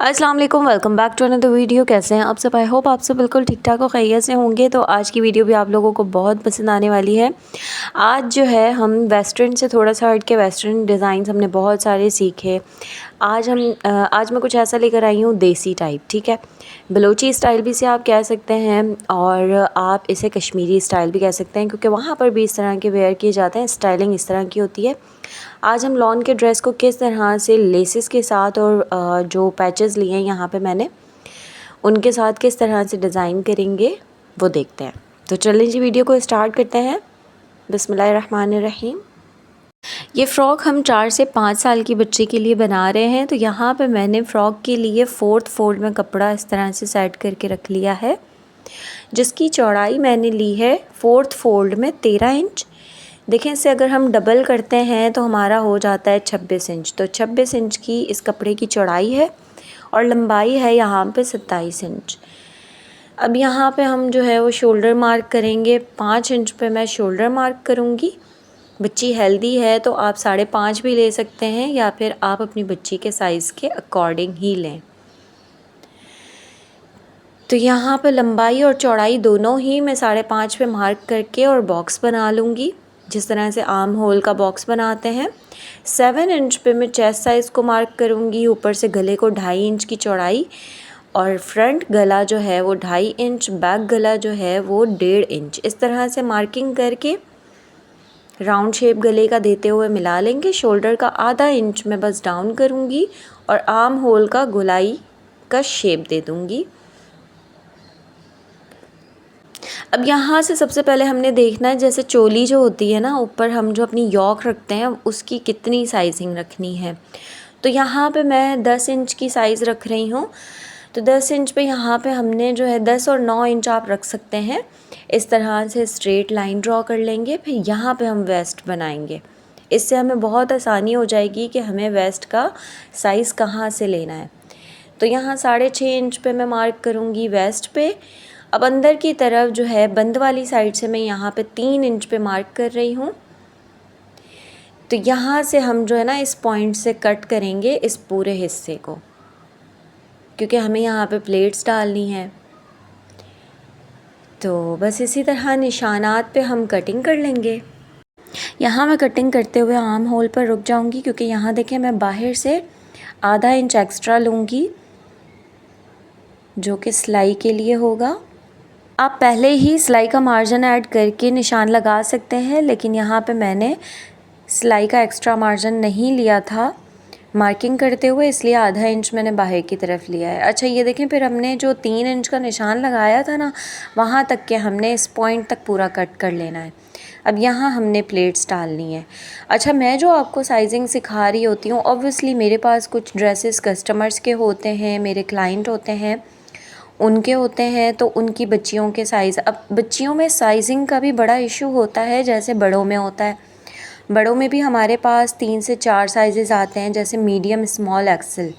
अस्सलाम वालेकुम, welcome back to another video. कैसे हैं आप सब? आई होप आप सब बिल्कुल ठीक ठाक और खैरियत से होंगे। तो आज की वीडियो भी आप लोगों को बहुत पसंद आने वाली है। आज जो है हम वेस्टर्न से थोड़ा सा हट के वेस्टर्न डिज़ाइंस हमने बहुत सारे सीखे। आज मैं कुछ ऐसा लेकर आई हूँ देसी टाइप, ठीक है। बलोची स्टाइल भी से आप कह सकते हैं और आप इसे कश्मीरी स्टाइल भी कह सकते हैं, क्योंकि वहाँ पर भी इस तरह के वेयर किए जाते हैं। स्टाइलिंग इस तरह की होती है। आज हम लॉन के ड्रेस को किस तरह से लेसेस के साथ और जो पैचेस लिए हैं यहाँ पे मैंने, उनके साथ किस तरह से डिज़ाइन करेंगे वो देखते हैं। तो चलें जी, वीडियो को स्टार्ट करते हैं। बिस्मिल्लाहिर्रहमानिर्रहीम। ये फ़्रॉक हम 4 से 5 साल की बच्चे के लिए बना रहे हैं। तो यहाँ पे मैंने फ़्रॉक के लिए 4th फोल्ड में कपड़ा इस तरह से सेट करके रख लिया है, जिसकी चौड़ाई मैंने ली है 4th फोल्ड में 13 इंच। देखें, इससे अगर हम डबल करते हैं तो हमारा हो जाता है 26 इंच। तो 26 इंच की इस कपड़े की चौड़ाई है और लंबाई है यहाँ पे 27 इंच। अब यहाँ पे हम जो है वो शोल्डर मार्क करेंगे। 5 इंच पे मैं शोल्डर मार्क करूँगी। बच्ची हेल्दी है तो आप 5.5 भी ले सकते हैं, या फिर आप अपनी बच्ची के साइज़ के अकॉर्डिंग ही लें। तो यहाँ पे लंबाई और चौड़ाई दोनों ही मैं 5.5 पे मार्क करके और बॉक्स बना लूँगी, जिस तरह से आर्म होल का बॉक्स बनाते हैं। 7 इंच पे मैं चेस्ट साइज़ को मार्क करूँगी। ऊपर से गले को 2.5 इंच की चौड़ाई, और फ्रंट गला जो है वो 2.5 इंच, बैक गला जो है वो 1.5 इंच। इस तरह से मार्किंग करके राउंड शेप गले का देते हुए मिला लेंगे। शोल्डर का आधा इंच मैं बस डाउन करूँगी और आर्म होल का गोलाई का शेप दे दूँगी। अब यहाँ से सबसे पहले हमने देखना है, जैसे चोली जो होती है ना, ऊपर हम जो अपनी यॉक रखते हैं उसकी कितनी साइजिंग रखनी है। तो यहाँ पे मैं 10 इंच की साइज़ रख रही हूँ। तो 10 इंच पे यहाँ पे हमने जो है 10 और 9 इंच आप रख सकते हैं। इस तरह से स्ट्रेट लाइन ड्रॉ कर लेंगे। फिर यहाँ पे हम वेस्ट बनाएंगे। इससे हमें बहुत आसानी हो जाएगी कि हमें वेस्ट का साइज़ कहाँ से लेना है। तो यहाँ 6.5 इंच पे मैं मार्क करूँगी वेस्ट पे। अब अंदर की तरफ जो है बंद वाली साइड से मैं यहाँ पे 3 इंच पे मार्क कर रही हूँ। तो यहाँ से हम जो है ना इस पॉइंट से कट करेंगे इस पूरे हिस्से को, क्योंकि हमें यहाँ पे प्लेट्स डालनी है। तो बस इसी तरह निशानात पे हम कटिंग कर लेंगे। यहाँ मैं कटिंग करते हुए आर्म होल पर रुक जाऊँगी, क्योंकि यहाँ देखें मैं बाहर से आधा इंच एक्स्ट्रा लूँगी, जो कि सिलाई के लिए होगा। आप पहले ही सिलाई का मार्जिन ऐड करके निशान लगा सकते हैं, लेकिन यहाँ पे मैंने सिलाई का एक्स्ट्रा मार्जिन नहीं लिया था मार्किंग करते हुए, इसलिए आधा इंच मैंने बाहर की तरफ लिया है। अच्छा, ये देखें, फिर हमने जो 3 इंच का निशान लगाया था ना, वहाँ तक के हमने इस पॉइंट तक पूरा कट कर लेना है। अब यहाँ हमने प्लेट्स डालनी है। अच्छा, मैं जो आपको साइजिंग सिखा रही होती हूँ, ऑब्वियसली मेरे पास कुछ ड्रेसेस कस्टमर्स के होते हैं, मेरे क्लाइंट होते हैं, उनके होते हैं, तो उनकी बच्चियों के साइज़। अब बच्चियों में साइजिंग का भी बड़ा इशू होता है, जैसे बड़ों में होता है। बड़ों में भी हमारे पास 3 से 4 साइज़ आते हैं, जैसे मीडियम, स्मॉल, एक्सेल।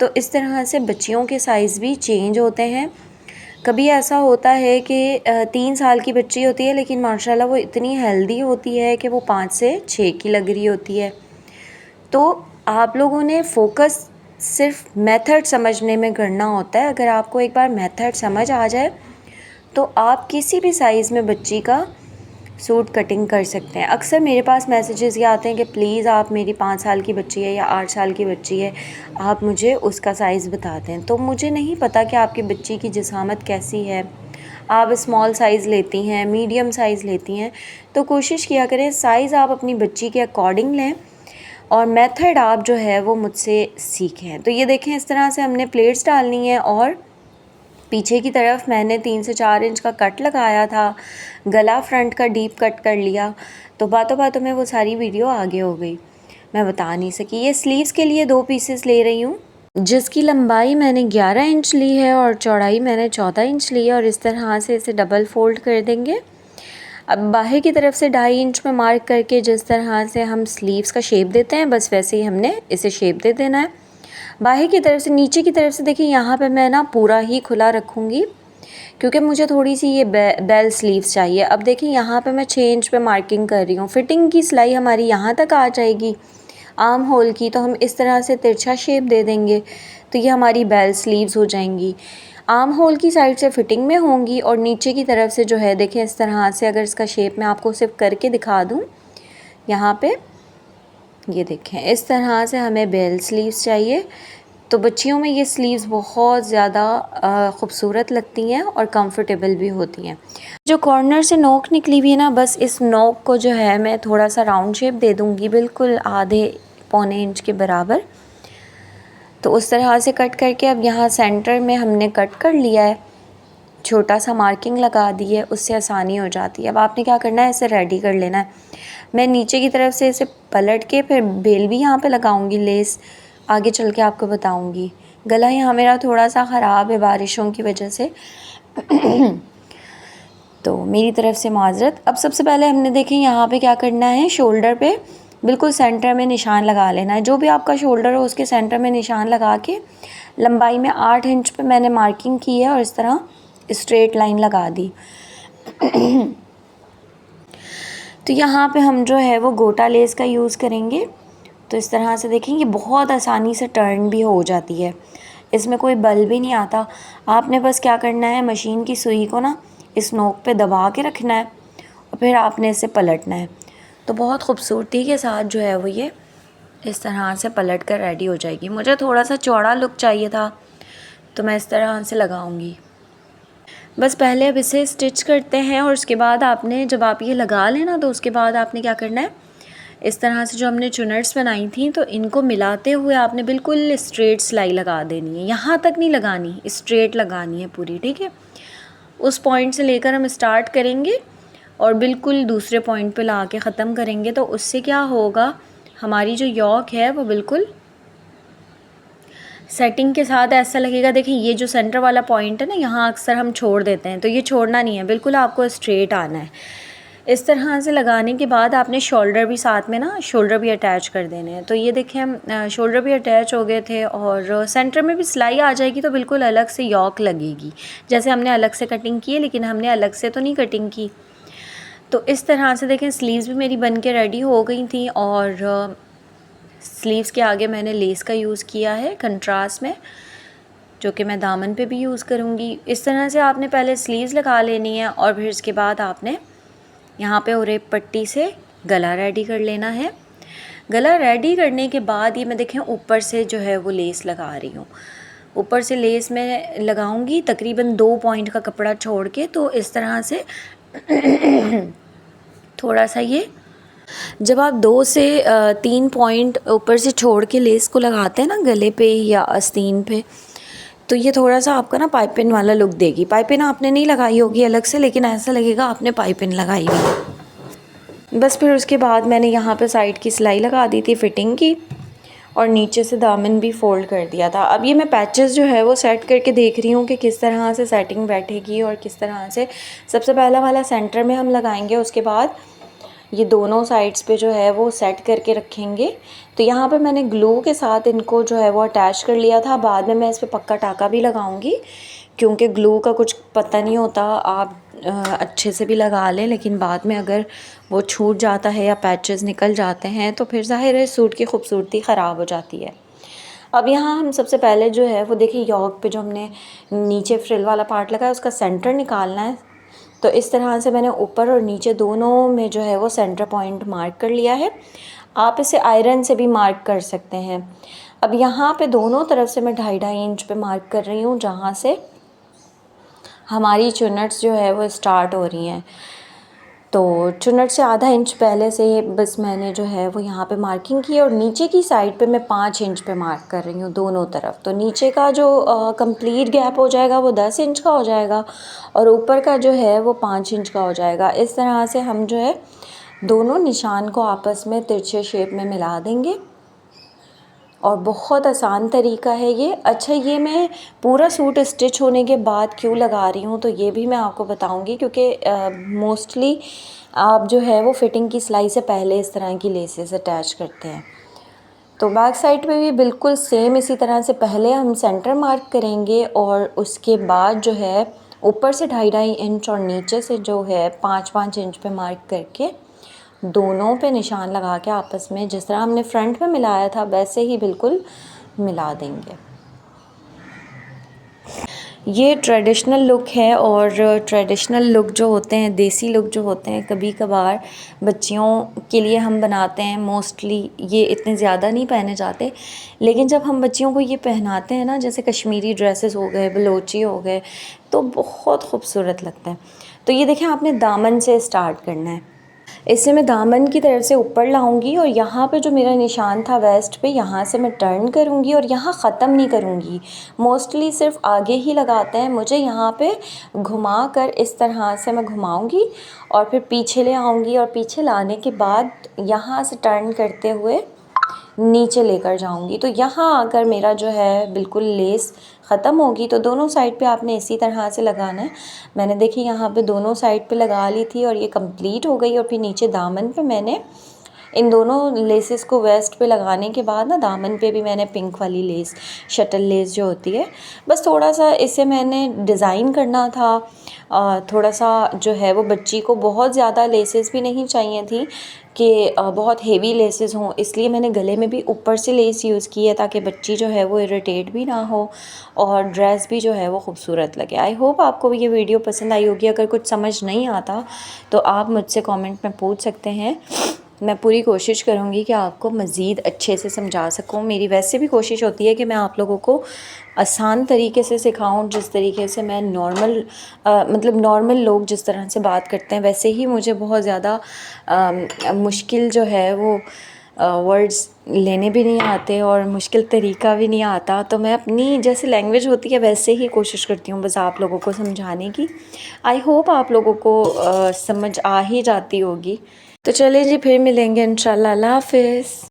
तो इस तरह से बच्चियों के साइज़ भी चेंज होते हैं। कभी ऐसा होता है कि 3 साल की बच्ची होती है, लेकिन माशाल्लाह वो इतनी हेल्दी होती है कि वो 5 से 6 की लग रही होती है। तो आप लोगों ने फोकस सिर्फ मेथड समझने में करना होता है। अगर आपको एक बार मेथड समझ आ जाए तो आप किसी भी साइज़ में बच्ची का सूट कटिंग कर सकते हैं। अक्सर मेरे पास मैसेजेस ये आते हैं कि प्लीज़ आप, मेरी 5 साल की बच्ची है या 8 साल की बच्ची है, आप मुझे उसका साइज़ बता दें। तो मुझे नहीं पता कि आपकी बच्ची की जिसामत कैसी है, आप स्मॉल साइज़ लेती हैं, मीडियम साइज़ लेती हैं। तो कोशिश किया करें साइज़ आप अपनी बच्ची के अकॉर्डिंग लें और मेथड आप जो है वो मुझसे सीखें। तो ये देखें, इस तरह से हमने प्लेट्स डालनी है और पीछे की तरफ मैंने 3 से 4 इंच का कट लगाया था। गला फ्रंट का डीप कट कर लिया। तो बातों बातों में वो सारी वीडियो आगे हो गई, मैं बता नहीं सकी। ये स्लीव्स के लिए 2 पीसेस ले रही हूँ, जिसकी लंबाई मैंने 11 इंच ली है और चौड़ाई मैंने 14 इंच ली है, और इस तरह से इसे डबल फोल्ड कर देंगे। अब बाहर की तरफ से 2.5 इंच में मार्क करके जिस तरह से हम स्लीव्स का शेप देते हैं, बस वैसे ही हमने इसे शेप दे देना है। बाहर की तरफ से नीचे की तरफ से देखिए, यहाँ पे मैं ना पूरा ही खुला रखूँगी, क्योंकि मुझे थोड़ी सी ये बेल स्लीव्स चाहिए। अब देखिए, यहाँ पे मैं 6 इंच पे मार्किंग कर रही हूँ। फिटिंग की सिलाई हमारी यहाँ तक आ जाएगी आर्म होल की, तो हम इस तरह से तिरछा शेप दे देंगे। तो ये हमारी बेल स्लीव्स हो जाएंगी। आर्म होल की साइड से फिटिंग में होंगी और नीचे की तरफ से जो है देखें इस तरह से, अगर इसका शेप मैं आपको सिर्फ करके दिखा दूँ यहाँ पे, ये देखें इस तरह से हमें बेल स्लीव्स चाहिए। तो बच्चियों में ये स्लीव्स बहुत ज़्यादा ख़ूबसूरत लगती हैं और कंफर्टेबल भी होती हैं। जो कॉर्नर से नोक निकली हुई है ना, बस इस नोक को जो है मैं थोड़ा सा राउंड शेप दे दूँगी, बिल्कुल आधे पौने इंच के बराबर। तो उस तरह से कट करके अब यहाँ सेंटर में हमने कट कर लिया है, छोटा सा मार्किंग लगा दी है, उससे आसानी हो जाती है। अब आपने क्या करना है, इसे रेडी कर लेना है। मैं नीचे की तरफ से इसे पलट के फिर बेल भी यहाँ पे लगाऊंगी, लेस आगे चल के आपको बताऊंगी। गला यहाँ मेरा थोड़ा सा ख़राब है बारिशों की वजह से तो मेरी तरफ से माजरत। अब सबसे पहले हमने देखें यहाँ पे क्या करना है, शोल्डर पे बिल्कुल सेंटर में निशान लगा लेना है। जो भी आपका शोल्डर हो उसके सेंटर में निशान लगा के लंबाई में 8 इंच पे मैंने मार्किंग की है और इस तरह स्ट्रेट लाइन लगा दी तो यहाँ पे हम जो है वो गोटा लेस का यूज़ करेंगे। तो इस तरह से देखेंगे बहुत आसानी से टर्न भी हो जाती है, इसमें कोई बल भी नहीं आता। आपने बस क्या करना है, मशीन की सुई को ना इस नोक पे दबा के रखना है और फिर आपने इसे पलटना है। तो बहुत खूबसूरती के साथ जो है वो ये इस तरह से पलट कर रेडी हो जाएगी। मुझे थोड़ा सा चौड़ा लुक चाहिए था तो मैं इस तरह से लगाऊंगी। बस पहले अब इसे स्टिच करते हैं और उसके बाद आपने, जब आप ये लगा लेना तो उसके बाद आपने क्या करना है, इस तरह से जो हमने चुनट्स बनाई थी तो इनको मिलाते हुए आपने बिल्कुल स्ट्रेट सिलाई लगा देनी है। यहाँ तक नहीं लगानी, स्ट्रेट लगानी है पूरी, ठीक है। उस पॉइंट से लेकर हम स्टार्ट करेंगे और बिल्कुल दूसरे पॉइंट पे ला के ख़त्म करेंगे। तो उससे क्या होगा, हमारी जो यॉक है वो बिल्कुल सेटिंग के साथ ऐसा लगेगा। देखिए ये जो सेंटर वाला पॉइंट है ना, यहाँ अक्सर हम छोड़ देते हैं, तो ये छोड़ना नहीं है, बिल्कुल आपको स्ट्रेट आना है। इस तरह से लगाने के बाद आपने शोल्डर भी साथ में ना, शोल्डर भी अटैच कर देने हैं। तो ये देखें हम शोल्डर भी अटैच हो गए थे और सेंटर में भी सिलाई आ जाएगी तो बिल्कुल अलग से यॉक लगेगी। जैसे हमने अलग से कटिंग की है, लेकिन हमने अलग से तो नहीं कटिंग की। तो इस तरह से देखें स्लीव्स भी मेरी बन के रेडी हो गई थी और स्लीव्स के आगे मैंने लेस का यूज़ किया है कंट्रास्ट में, जो कि मैं दामन पे भी यूज़ करूँगी। इस तरह से आपने पहले स्लीव्स लगा लेनी है और फिर इसके बाद आपने यहाँ पे ओरेप पट्टी से गला रेडी कर लेना है। गला रेडी करने के बाद ये मैं देखें ऊपर से जो है वो लेस लगा रही हूँ। ऊपर से लेस मैं लगाऊंगी तकरीबन 2 पॉइंट का कपड़ा छोड़ के। तो इस तरह से थोड़ा सा ये, जब आप 2 से 3 पॉइंट ऊपर से छोड़ के लेस को लगाते हैं ना गले पे या आस्तीन पे, तो ये थोड़ा सा आपका ना पाइपिन वाला लुक देगी। पाइपिन आपने नहीं लगाई होगी अलग से, लेकिन ऐसा लगेगा आपने पाइपिन लगाई हुई। बस फिर उसके बाद मैंने यहाँ पे साइड की सिलाई लगा दी थी फिटिंग की और नीचे से दामन भी फ़ोल्ड कर दिया था। अब ये मैं पैचेस जो है वो सेट करके देख रही हूँ कि किस तरह से सेटिंग बैठेगी और किस तरह से। सबसे पहला वाला सेंटर में हम लगाएंगे, उसके बाद ये दोनों साइड्स पे जो है वो सेट करके रखेंगे। तो यहाँ पे मैंने ग्लू के साथ इनको जो है वो अटैच कर लिया था। बाद में मैं इस पर पक्का टाका भी लगाऊंगी, क्योंकि ग्लू का कुछ पता नहीं होता, आप अच्छे से भी लगा लें लेकिन बाद में अगर वो छूट जाता है या पैचेस निकल जाते हैं तो फिर ज़ाहिर है सूट की खूबसूरती ख़राब हो जाती है। अब यहाँ हम सबसे पहले जो है वो देखिए यॉक पे जो हमने नीचे फ्रिल वाला पार्ट लगाया उसका सेंटर निकालना है। तो इस तरह से मैंने ऊपर और नीचे दोनों में जो है वो सेंटर पॉइंट मार्क कर लिया है। आप इसे आयरन से भी मार्क कर सकते हैं। अब यहाँ पे दोनों तरफ से मैं 2.5 इंच पे मार्क कर रही हूँ, जहाँ से हमारी चुन्नट्स जो है वो स्टार्ट हो रही हैं। तो चुन्नट से आधा इंच पहले से बस मैंने जो है वो यहाँ पे मार्किंग की है और नीचे की साइड पे मैं 5 इंच पे मार्क कर रही हूँ दोनों तरफ। तो नीचे का जो कंप्लीट गैप हो जाएगा वो 10 इंच का हो जाएगा और ऊपर का जो है वो 5 इंच का हो जाएगा। इस तरह से हम जो है दोनों निशान को आपस में तिरछे शेप में मिला देंगे और बहुत आसान तरीका है ये। अच्छा, ये मैं पूरा सूट स्टिच होने के बाद क्यों लगा रही हूँ तो ये भी मैं आपको बताऊँगी, क्योंकि मोस्टली आप जो है वो फिटिंग की सिलाई से पहले इस तरह की लेसेस अटैच करते हैं। तो बैक साइड पे भी बिल्कुल सेम इसी तरह से पहले हम सेंटर मार्क करेंगे और उसके बाद जो है ऊपर से 2.5 इंच और नीचे से जो है 5-5 इंच पे मार्क करके दोनों पे निशान लगा के आपस में जिस तरह हमने फ्रंट में मिलाया था वैसे ही बिल्कुल मिला देंगे। ये ट्रेडिशनल लुक है और ट्रेडिशनल लुक जो होते हैं, देसी लुक जो होते हैं, कभी कभार बच्चियों के लिए हम बनाते हैं। मोस्टली ये इतने ज़्यादा नहीं पहने जाते, लेकिन जब हम बच्चियों को ये पहनाते हैं ना, जैसे कश्मीरी ड्रेसेस हो गए, बलोची हो गए, तो बहुत खूबसूरत लगता है। तो ये देखें, आपने दामन से स्टार्ट करना है। इसे मैं दामन की तरफ से ऊपर लाऊंगी और यहाँ पे जो मेरा निशान था वेस्ट पे, यहाँ से मैं टर्न करूँगी और यहाँ ख़त्म नहीं करूँगी। मोस्टली सिर्फ आगे ही लगाते हैं, मुझे यहाँ पे घुमा कर इस तरह से मैं घुमाऊँगी और फिर पीछे ले आऊँगी और पीछे लाने के बाद यहाँ से टर्न करते हुए नीचे लेकर जाऊंगी। तो यहाँ आकर मेरा जो है बिल्कुल लेस ख़त्म होगी। तो दोनों साइड पे आपने इसी तरह से लगाना है। मैंने देखी यहाँ पे दोनों साइड पे लगा ली थी और ये कंप्लीट हो गई। और फिर नीचे दामन पे मैंने इन दोनों लेसेस को वेस्ट पे लगाने के बाद ना, दामन पे भी मैंने पिंक वाली लेस, शटल लेस जो होती है, बस थोड़ा सा इसे मैंने डिज़ाइन करना था। थोड़ा सा जो है वो बच्ची को बहुत ज़्यादा लेसेस भी नहीं चाहिए थी कि बहुत हेवी लेसेस हों, इसलिए मैंने गले में भी ऊपर से लेस यूज़ की है ताकि बच्ची जो है वो इरिटेट भी ना हो और ड्रेस भी जो है वो खूबसूरत लगे। आई होप आपको भी ये वीडियो पसंद आई होगी। अगर कुछ समझ नहीं आता तो आप मुझसे कमेंट में पूछ सकते हैं। मैं पूरी कोशिश करूँगी कि आपको मज़ीद अच्छे से समझा सकूँ। मेरी वैसे भी कोशिश होती है कि मैं आप लोगों को आसान तरीके से सिखाऊं, जिस तरीके से मैं मतलब नॉर्मल लोग जिस तरह से बात करते हैं, वैसे ही मुझे बहुत ज़्यादा मुश्किल जो है वो वर्ड्स लेने भी नहीं आते और मुश्किल तरीका भी नहीं आता। तो मैं अपनी जैसे लैंग्वेज होती है वैसे ही कोशिश करती हूँ बस आप लोगों को समझाने की। आई होप आप लोगों को समझ आ ही जाती होगी। तो चलिए जी, फिर मिलेंगे इंशाल्लाह। अल्लाह हाफ़िज़।